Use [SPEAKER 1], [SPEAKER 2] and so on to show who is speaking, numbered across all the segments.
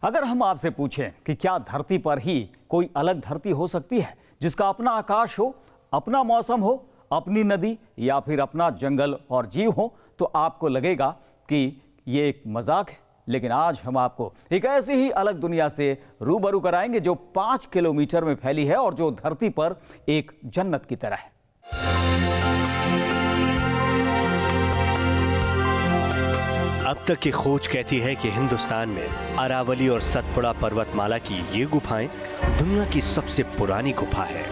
[SPEAKER 1] अगर हम आपसे पूछें कि क्या धरती पर ही कोई अलग धरती हो सकती है जिसका अपना आकाश हो, अपना मौसम हो, अपनी नदी या फिर अपना जंगल और जीव हो, तो आपको लगेगा कि ये एक मजाक है। लेकिन आज हम आपको एक ऐसी ही अलग दुनिया से रूबरू कराएंगे जो 5 किलोमीटर में फैली है और जो धरती पर एक जन्नत की तरह है।
[SPEAKER 2] अब तक की खोज कहती है कि हिंदुस्तान में अरावली और सतपुड़ा पर्वतमाला की ये गुफाएं दुनिया की सबसे पुरानी गुफा है।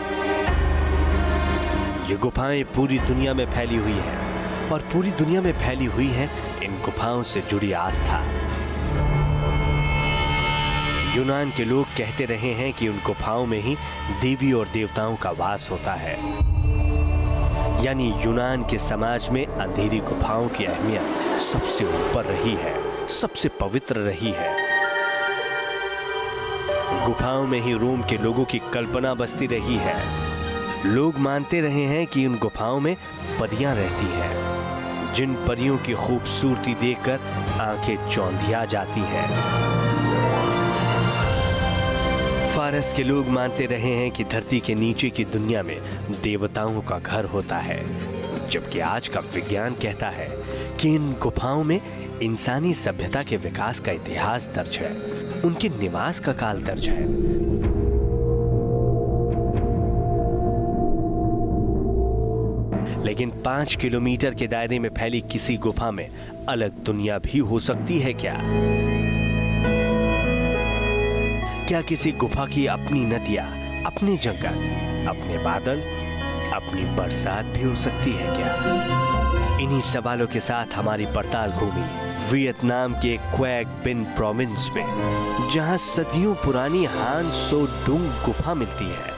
[SPEAKER 2] ये गुफाएं पूरी दुनिया में फैली हुई हैं और पूरी दुनिया में फैली हुई है इन गुफाओं से जुड़ी आस्था। यूनान के लोग कहते रहे हैं कि उन गुफाओं में ही देवी और देवताओं का वास होता है। यानी यूनान के समाज में अंधेरी गुफाओं की अहमियत सबसे ऊपर रही है, सबसे पवित्र रही है। गुफाओं में ही रोम के लोगों की कल्पना बसती रही है। लोग मानते रहे हैं कि उन गुफाओं में परियां रहती हैं, जिन परियों की खूबसूरती देखकर आंखें चौंधिया जाती हैं। फारस के लोग मानते रहे हैं कि धरती के नीचे की दुनिया में देवताओं का घर होता है, जबकि आज का विज्ञान कहता है कि इन गुफाओं में इंसानी सभ्यता के विकास का इतिहास दर्ज है, उनके निवास का काल दर्ज है। लेकिन 5 किलोमीटर के दायरे में फैली किसी गुफा में अलग दुनिया भी हो सकती है क्या? क्या किसी गुफा की अपनी नदियां, अपने जंगल, अपने बादल, अपनी बरसात भी हो सकती है क्या? इन्हीं सवालों के साथ हमारी पड़ताल घूमी वियतनाम के क्वैक बिन प्रोविंस में, जहां सदियों पुरानी हान सो डुंग गुफा मिलती है।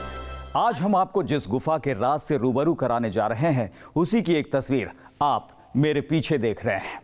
[SPEAKER 1] आज हम आपको जिस गुफा के राज से रूबरू कराने जा रहे हैं, उसी की एक तस्वीर आप मेरे पीछे देख रहे हैं।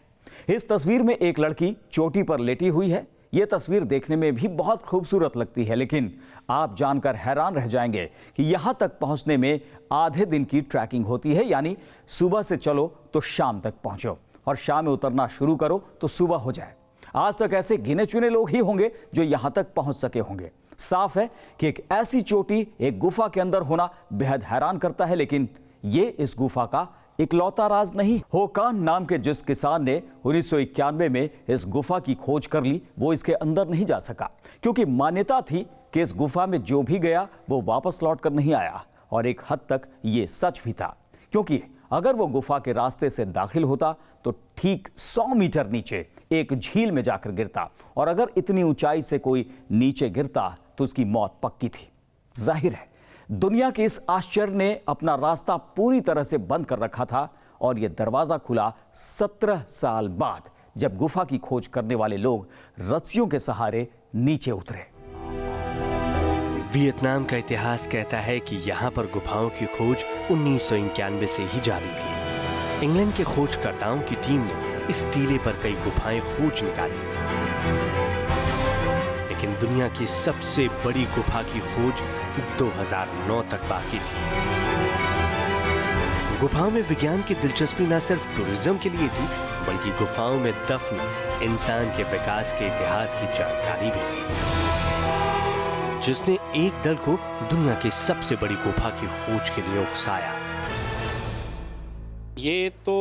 [SPEAKER 1] इस तस्वीर में एक लड़की चोटी पर लेटी हुई है। ये तस्वीर देखने में भी बहुत खूबसूरत लगती है, लेकिन आप जानकर हैरान रह जाएंगे कि यहाँ तक पहुँचने में आधे दिन की ट्रैकिंग होती है। यानी सुबह से चलो तो शाम तक पहुँचो और शाम में उतरना शुरू करो तो सुबह हो जाए। आज तक ऐसे गिने चुने लोग ही होंगे जो यहाँ तक पहुँच सके होंगे। साफ है कि एक ऐसी चोटी एक गुफा के अंदर होना बेहद हैरान करता है, लेकिन ये इस गुफा का इकलौता राज नहीं। होकान नाम के जिस किसान ने 1991 में इस गुफा की खोज कर ली, वो इसके अंदर नहीं जा सका, क्योंकि मान्यता थी कि इस गुफा में जो भी गया वो वापस लौट कर नहीं आया। और एक हद तक ये सच भी था, क्योंकि अगर वो गुफा के रास्ते से दाखिल होता तो ठीक 100 मीटर नीचे एक झील में जाकर गिरता, और अगर इतनी ऊंचाई से कोई नीचे गिरता तो उसकी मौत पक्की थी। जाहिर है दुनिया के इस आश्चर्य ने अपना रास्ता पूरी तरह से बंद कर रखा था, और यह दरवाजा खुला 17 साल बाद, जब गुफा की खोज करने वाले लोग रस्सियों के सहारे नीचे उतरे।
[SPEAKER 2] वियतनाम का इतिहास कहता है कि यहाँ पर गुफाओं की खोज 1991 से ही जारी थी। इंग्लैंड के खोजकर्ताओं की टीम ने इस टीले पर कई गुफाएं खोज निकाली, लेकिन दुनिया की सबसे बड़ी गुफा की खोज 2009 तक बाकी थी। गुफाओं में विज्ञान की दिलचस्पी न सिर्फ टूरिज्म के लिए थी, बल्कि गुफाओं में दफन इंसान के विकास के इतिहास की जानकारी भी थी, जिसने एक दल को दुनिया की सबसे बड़ी गुफा की खोज के लिए उकसाया।
[SPEAKER 3] ये तो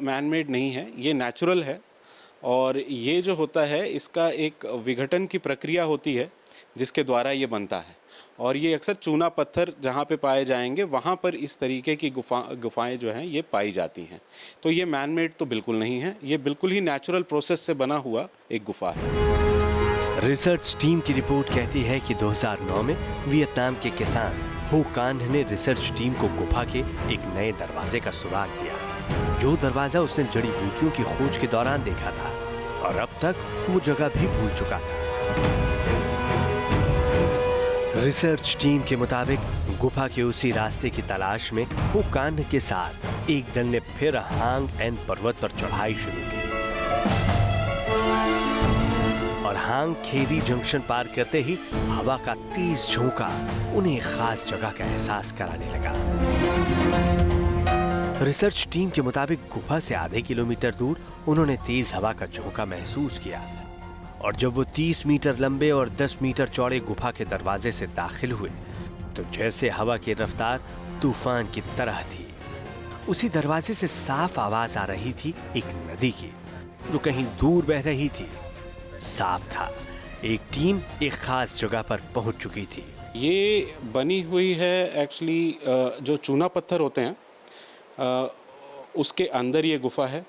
[SPEAKER 3] मैन मेड नहीं है, ये नेचुरल है। और ये जो होता है इसका एक विघटन की प्रक्रिया होती है जिसके द्वारा ये बनता है। और ये अक्सर चूना पत्थर जहाँ पे पाए जाएंगे वहाँ पर इस तरीके की गुफाएं जो हैं ये पाई जाती हैं। तो ये मैन मेड तो बिल्कुल नहीं है, ये बिल्कुल ही नेचुरल प्रोसेस से बना हुआ एक गुफा है।
[SPEAKER 2] रिसर्च टीम की रिपोर्ट कहती है कि 2009 में वियतनाम के किसान हो कान ने रिसर्च टीम को गुफा के एक नए दरवाजे का सुराग दिया, जो दरवाजा उसने जड़ी बूटियों की खोज के दौरान देखा था, और अब तक वो जगह भी भूल चुका था। रिसर्च टीम के मुताबिक गुफा के उसी रास्ते की तलाश में हो कान के साथ एक दल ने फिर हांग एन पर्वत पर चढ़ाई शुरू की, और हांग खेरी जंक्शन पार करते ही हवा का तेज झोंका उन्हें एक खास जगह का एहसास कराने लगा। रिसर्च टीम के मुताबिक गुफा से आधे किलोमीटर दूर उन्होंने तेज हवा का झोंका महसूस किया, और जब वो 30 मीटर लंबे और 10 मीटर चौड़े गुफा के दरवाजे से दाखिल हुए तो जैसे हवा की रफ्तार तूफान की तरह थी। उसी दरवाजे से साफ आवाज आ रही थी एक नदी की जो कहीं दूर बह रही थी। साफ था एक टीम एक खास जगह पर पहुंच चुकी थी।
[SPEAKER 3] ये बनी हुई है एक्चुअली जो चूना पत्थर होते हैं उसके अंदर ये गुफा है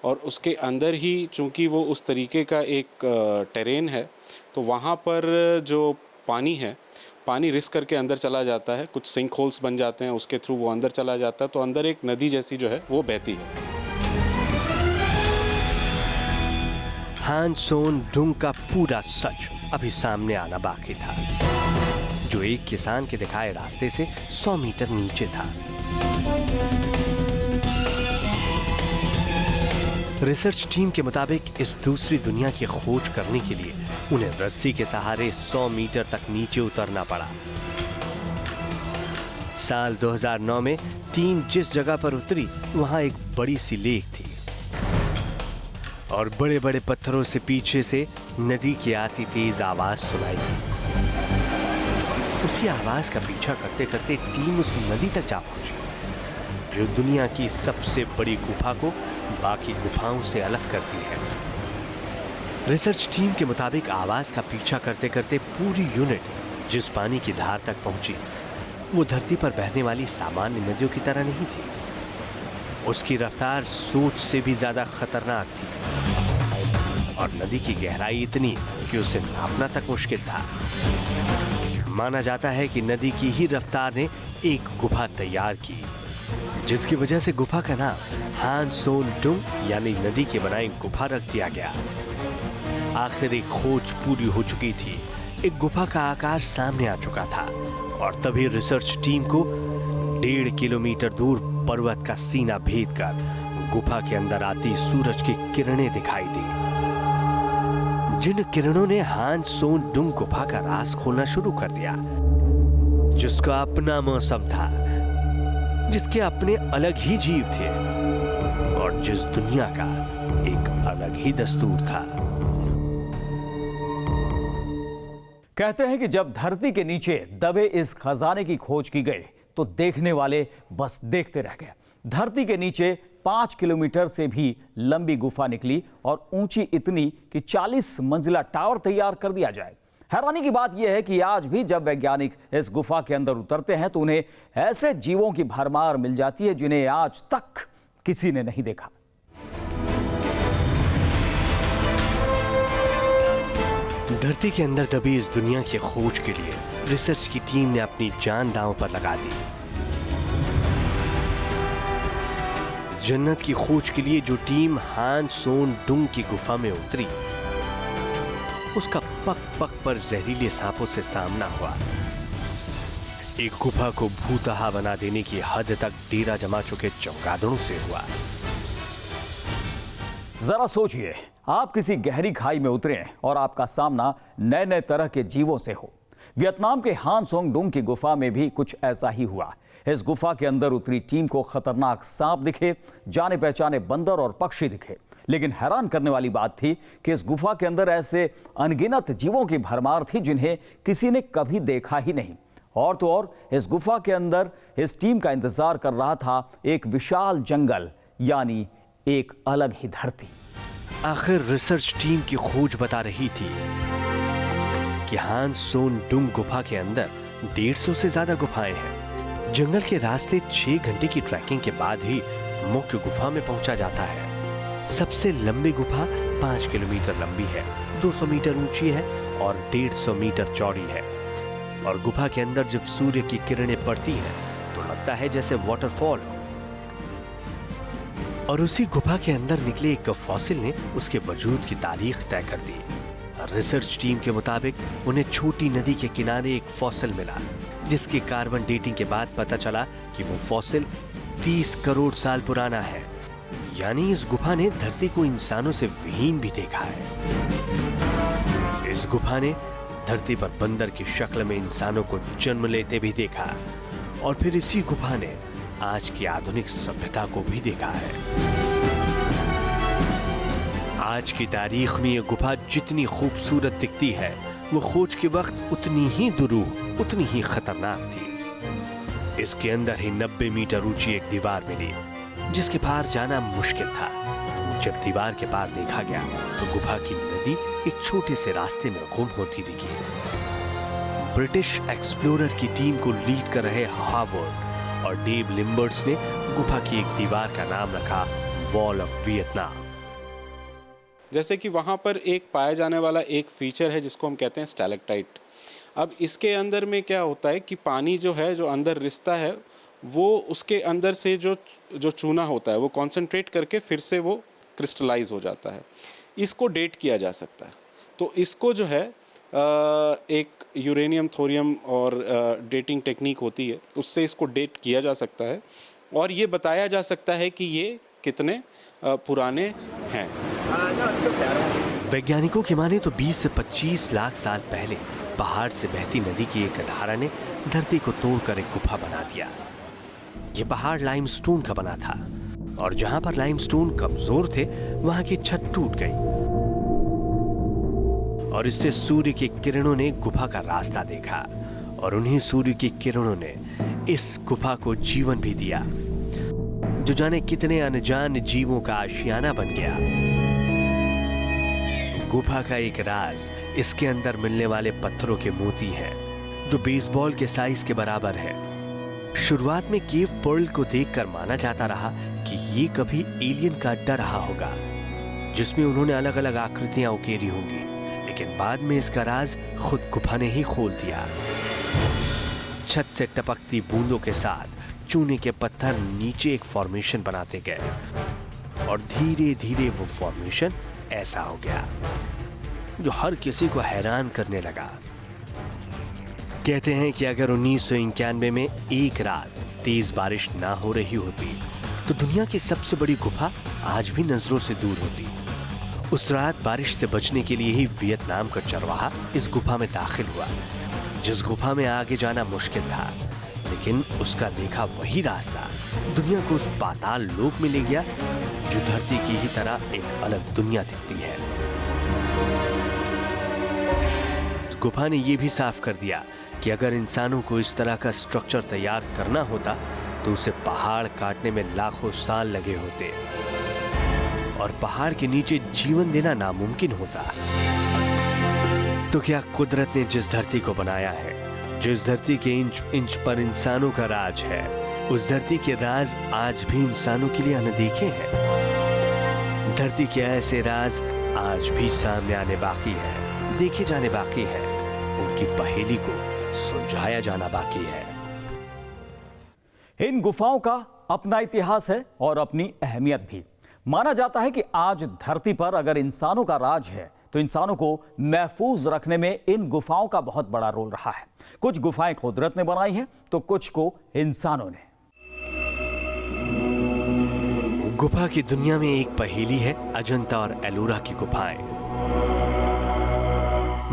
[SPEAKER 3] और उसके अंदर ही चूंकि वो उस तरीके का एक टेरेन है तो वहाँ पर जो पानी है, पानी रिस करके अंदर चला जाता है, कुछ सिंक होल्स बन जाते हैं, उसके थ्रू वो अंदर चला जाता है, तो अंदर एक नदी जैसी जो है वो बहती है।
[SPEAKER 2] हान सोन डुंग का पूरा सच अभी सामने आना बाकी था, जो एक किसान के दिखाए रास्ते से 100 मीटर नीचे था। रिसर्च टीम के मुताबिक इस दूसरी दुनिया की खोज करने के लिए उन्हें रस्सी के सहारे 100 मीटर तक नीचे उतरना पड़ा। साल 2009 में टीम जिस जगह पर उतरी वहां एक बड़ी सी लेक थी और बड़े बड़े पत्थरों से पीछे से नदी की आती तेज आवाज सुनाई दी। उसी आवाज का पीछा करते करते टीम उस नदी तक जा पहुंची जो दुनिया की सबसे बड़ी गुफा को बाकी गुफाओं से अलग करती है। रिसर्च टीम के मुताबिक आवाज का पीछा करते करते पूरी यूनिट जिस पानी की धार तक पहुंची वो धरती पर बहने वाली सामान्य नदियों की तरह नहीं थी। उसकी रफ्तार सोच से भी ज्यादा खतरनाक थी और नदी की गहराई इतनी कि उसे नापना तक मुश्किल था। माना जाता है कि नदी की ही रफ्तार ने एक गुफा तैयार की, जिसकी वजह से गुफा का नाम हान सोन डुंग यानी नदी के बनाई गुफा रख दिया गया। आखिर एक खोज पूरी हो चुकी थी, एक गुफा का आकार सामने आ चुका था और तभी रिसर्च टीम को 1.5 किलोमीटर दूर पर्वत का सीना भेद कर गुफा के अंदर आती सूरज की किरणें दिखाई दी, जिन किरणों ने हान सोन डुंग गुफा का राज खोलना शुरू कर दिया, जिसका अपना मौसम था, जिसके अपने अलग ही जीव थे और जिस दुनिया का एक अलग ही दस्तूर था।
[SPEAKER 1] कहते हैं कि जब धरती के नीचे दबे इस खजाने की खोज की गई तो देखने वाले बस देखते रह गए। धरती के नीचे 5 किलोमीटर से भी लंबी गुफा निकली और ऊंची इतनी कि 40 मंजिला टावर तैयार कर दिया जाए। हैरानी की बात यह है कि आज भी जब वैज्ञानिक इस गुफा के अंदर उतरते हैं तो उन्हें ऐसे जीवों की भरमार मिल जाती है जिन्हें आज तक किसी ने नहीं देखा।
[SPEAKER 2] धरती के अंदर दबी इस दुनिया की खोज के लिए रिसर्च की टीम ने अपनी जान दांव पर लगा दी। जन्नत की खोज के लिए जो टीम हान सोन डुंग की गुफा में उतरी उसका पग पग पर जहरीले सांपों से सामना हुआ। एक गुफा को भूतहा बना देने की हद तक डेरा जमा चुके चमगादड़ों से हुआ।
[SPEAKER 1] जरा सोचिए, आप किसी गहरी खाई में उतरे और आपका सामना नए नए तरह के जीवों से हो। वियतनाम के हान सोंग डुंग की गुफा में भी कुछ ऐसा ही हुआ। इस गुफा के अंदर उतरी टीम को खतरनाक सांप दिखे, जाने पहचाने बंदर और पक्षी दिखे, लेकिन हैरान करने वाली बात थी कि इस गुफा के अंदर ऐसे अनगिनत जीवों की भरमार थी जिन्हें किसी ने कभी देखा ही नहीं। और तो और इस गुफा के अंदर इस टीम का इंतजार कर रहा था एक विशाल जंगल, यानी एक अलग ही धरती।
[SPEAKER 2] आखिर रिसर्च टीम की खोज बता रही थी कि हान सोन डुंग गुफा के अंदर 150 से ज्यादा गुफाएं हैं। जंगल के रास्ते 6 घंटे की ट्रैकिंग के बाद ही मुख्य गुफा में पहुंचा जाता है। सबसे लंबी गुफा 5 किलोमीटर लंबी है, 200 मीटर ऊंची है और 150 मीटर चौड़ी है। और गुफा के अंदर जब सूर्य की किरणें पड़ती हैं तो लगता है जैसे वाटरफॉल हो। और उसी गुफा के अंदर निकले एक फॉसिल ने उसके वजूद की तारीख तय कर दी। रिसर्च टीम के मुताबिक उन्हें छोटी नदी के किनारे एक फॉसिल मिला, जिसकी कार्बन डेटिंग के बाद पता चला कि वो फॉसिल 30 करोड़ साल पुराना है। यानी इस गुफा ने धरती को इंसानों से विहीन भी देखा है। इस गुफा ने धरती पर बंदर की शक्ल में इंसानों को जन्म लेते भी देखा और फिर इसी गुफा ने आज की आधुनिक सभ्यता को भी देखा है। आज की तारीख में ये गुफा जितनी खूबसूरत दिखती है, वो खोज के वक्त उतनी ही दुरूह, उतनी ही खतरनाक थी। इसके अंदर ही 90 मीटर ऊंची एक दीवार मिली, जिसके पार जाना मुश्किल था। जब दीवार के पार देखा गया तो गुफा की नदी एक छोटे से रास्ते में गुम होती दिखी। ब्रिटिश एक्सप्लोरर की टीम को लीड कर रहे हार्वर्ड और डेव लिम्बर्ट्स ने गुफा की एक दीवार का नाम रखा वॉल ऑफ वियतनाम।
[SPEAKER 3] जैसे कि वहाँ पर एक पाया जाने वाला एक फीचर है जिसको हम कहते हैं स्टैलेक्टाइट। अब इसके अंदर में क्या होता है कि पानी जो है, जो अंदर रिसता है, वो उसके अंदर से जो चूना होता है वो कॉन्सेंट्रेट करके फिर से वो क्रिस्टलाइज हो जाता है। इसको डेट किया जा सकता है। तो इसको जो है एक यूरेनियम थोरियम और डेटिंग टेक्निक होती है, उससे इसको डेट किया जा सकता है और ये बताया जा सकता है कि ये कितने पुराने हैं।
[SPEAKER 2] वैज्ञानिकों की माने तो 20 से 25 लाख साल पहले पहाड़ से बहती नदी की एक धारा ने धरती को तोड़कर एक गुफा बना दिया। ये पहाड़ लाइमस्टोन का बना था और जहां पर लाइमस्टोन कमजोर थे वहां की छत टूट गई और इससे सूर्य की किरणों ने गुफा का रास्ता देखा और उन्हीं सूर्य की किरणों ने इस गुफा को जीवन भी दिया, जो जाने कितने अनजान जीवों का आशियाना बन गया। गुफा का एक राज इसके अंदर मिलने वाले पत्थरों के मोती है, जो बेसबॉल के साइज के बराबर है। शुरुआत में केव पर्ल को देखकर माना जाता रहा कि ये कभी एलियन का अड्डा रहा होगा, जिसमें उन्होंने अलग अलग आकृतियां उकेरी होंगी, लेकिन बाद में इसका राज खुद गुफा ने ही खोल दिया। छत से टपकती बूंदों के साथ चूने के पत्थर नीचे एक फॉर्मेशन बनाते गए और धीरे धीरे वो फॉर्मेशन ऐसा हो गया जो हर किसी को हैरान करने लगा। कहते हैं कि अगर 1991 में एक रात तेज बारिश ना हो रही होती तो दुनिया की सबसे बड़ी गुफा आज भी नजरों से दूर होती। उस रात बारिश से बचने के लिए ही वियतनाम का चरवाहा इस गुफा में दाखिल हुआ, जिस गुफा में आगे जाना मुश्किल था, लेकिन उसका देखा वही रास्ता दुनिया को उस पाताल लोक में ले गया जो धरती की ही तरह एक अलग दुनिया दिखती है। गुफा ने यह भी साफ कर दिया कि अगर इंसानों को इस तरह का स्ट्रक्चर तैयार करना होता तो उसे पहाड़ काटने में लाखों साल लगे होते और पहाड़ के नीचे जीवन देना नामुमकिन होता। तो क्या कुदरत ने जिस धरती को बनाया है, जिस धरती के इंच इंच पर इंसानों का राज है, उस धरती के राज आज भी इंसानों के लिए अनदेखे हैं। धरती के ऐसे राज आज भी सामने आने बाकी है, देखे जाने बाकी है, उनकी पहेली को सुलझाया जाना बाकी है।
[SPEAKER 1] इन गुफाओं का अपना इतिहास है और अपनी अहमियत भी। माना जाता है कि आज धरती पर अगर इंसानों का राज है तो इंसानों को महफूज रखने में इन गुफाओं का बहुत बड़ा रोल रहा है। कुछ गुफाएं कुदरत ने बनाई हैं तो कुछ को इंसानों ने।
[SPEAKER 2] गुफा की दुनिया में एक पहेली है अजंता और एलोरा की गुफाएं।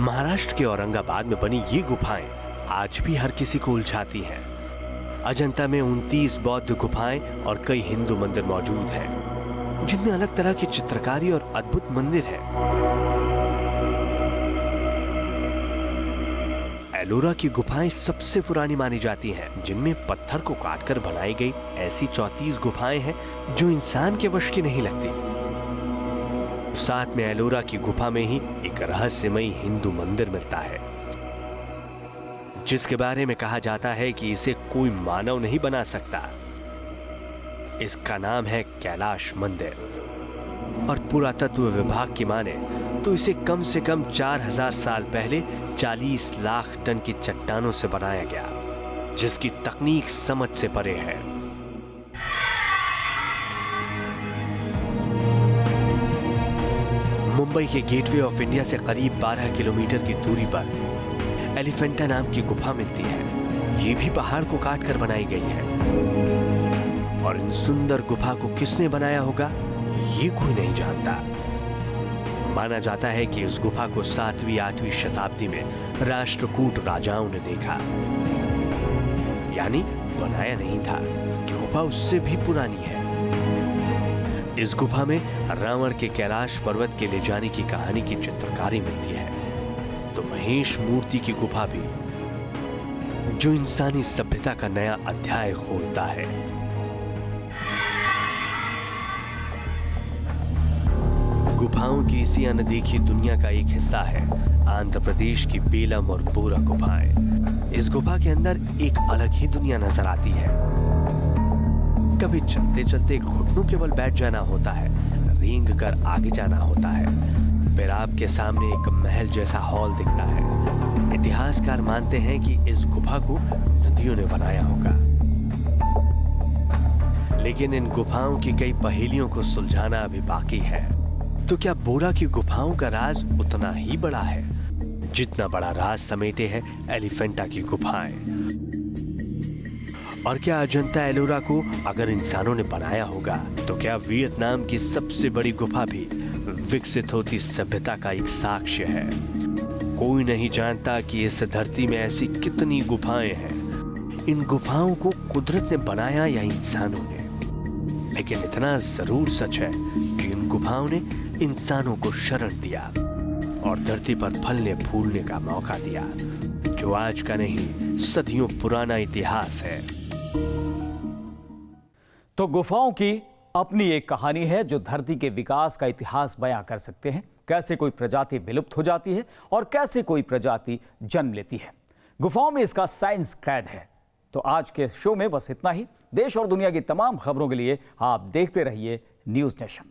[SPEAKER 2] महाराष्ट्र के औरंगाबाद में बनी ये गुफाएं आज भी हर किसी को उलझाती हैं। अजंता में 29 बौद्ध गुफाएं और कई हिंदू मंदिर मौजूद हैं, जिनमें अलग तरह की चित्रकारी और अद्भुत मंदिर है। एलोरा की गुफाएं सबसे पुरानी मानी जाती हैं, जिनमें पत्थर को काटकर बनाई गई ऐसी 34 गुफाएं हैं जो इंसान के वश की नहीं लगती। साथ में एलोरा की गुफा में ही एक रहस्यमयी हिंदू मंदिर मिलता है, जिसके बारे में कहा जाता है कि इसे कोई मानव नहीं बना सकता। इसका नाम है कैलाश मंदिर और पुरातत्व विभाग की माने तो इसे कम से कम 4000 साल पहले 40 लाख टन की चट्टानों से बनाया गया, जिसकी तकनीक समझ से परे है। मुंबई के गेटवे ऑफ इंडिया से करीब 12 किलोमीटर की दूरी पर एलिफेंटा नाम की गुफा मिलती है। ये भी पहाड़ को काटकर बनाई गई है और इन सुंदर गुफा को किसने बनाया होगा ये कोई नहीं जानता। माना जाता है कि इस गुफा को 7वीं 8वीं शताब्दी में राष्ट्रकूट राजाओं ने देखा, यानी बनाया नहीं था कि गुफा उससे भी पुरानी है। इस गुफा में रावण के कैलाश पर्वत के ले जाने की कहानी की चित्रकारी मिलती है, तो महेश मूर्ति की गुफा भी, जो इंसानी सभ्यता का नया अध्याय खोलता है। गुफाओं की इसी अनदेखी दुनिया का एक हिस्सा है आंध्र प्रदेश की बेलम और बोरा गुफाएं। इस गुफा के अंदर एक अलग ही दुनिया नजर आती है। कभी चलते चलते घुटनों के बल बैठ जाना होता है, रेंग कर आगे जाना होता है, फिर आपके सामने एक महल जैसा हॉल दिखता है। इतिहासकार मानते हैं कि इस गुफा को नदियों ने बनाया होगा, लेकिन इन गुफाओं की कई पहेलियों को सुलझाना अभी बाकी है। तो क्या बोरा की गुफाओं का राज उतना ही बड़ा है जितना बड़ा राज समेटे है एलिफेंटा की गुफाएं? और क्या अजंता एलोरा को अगर इंसानों ने बनाया होगा, तो क्या वियतनाम की सबसे बड़ी गुफा भी विकसित होती सभ्यता का एक साक्ष्य है? कोई नहीं जानता कि इस धरती में ऐसी कितनी गुफाएं हैं। इन गुफाओं को कुदरत ने बनाया या इंसानों ने, लेकिन इतना जरूर सच है कि इन गुफाओं ने इंसानों को शरण दिया और धरती पर फलने फूलने का मौका दिया, जो आज का नहीं सदियों पुराना इतिहास है।
[SPEAKER 1] तो गुफाओं की अपनी एक कहानी है जो धरती के विकास का इतिहास बयां कर सकते हैं। कैसे कोई प्रजाति विलुप्त हो जाती है और कैसे कोई प्रजाति जन्म लेती है। गुफाओं में इसका साइंस कैद है। तो आज के शो में बस इतना ही। देश और दुनिया की तमाम खबरों के लिए आप देखते रहिए न्यूज़ नेशन।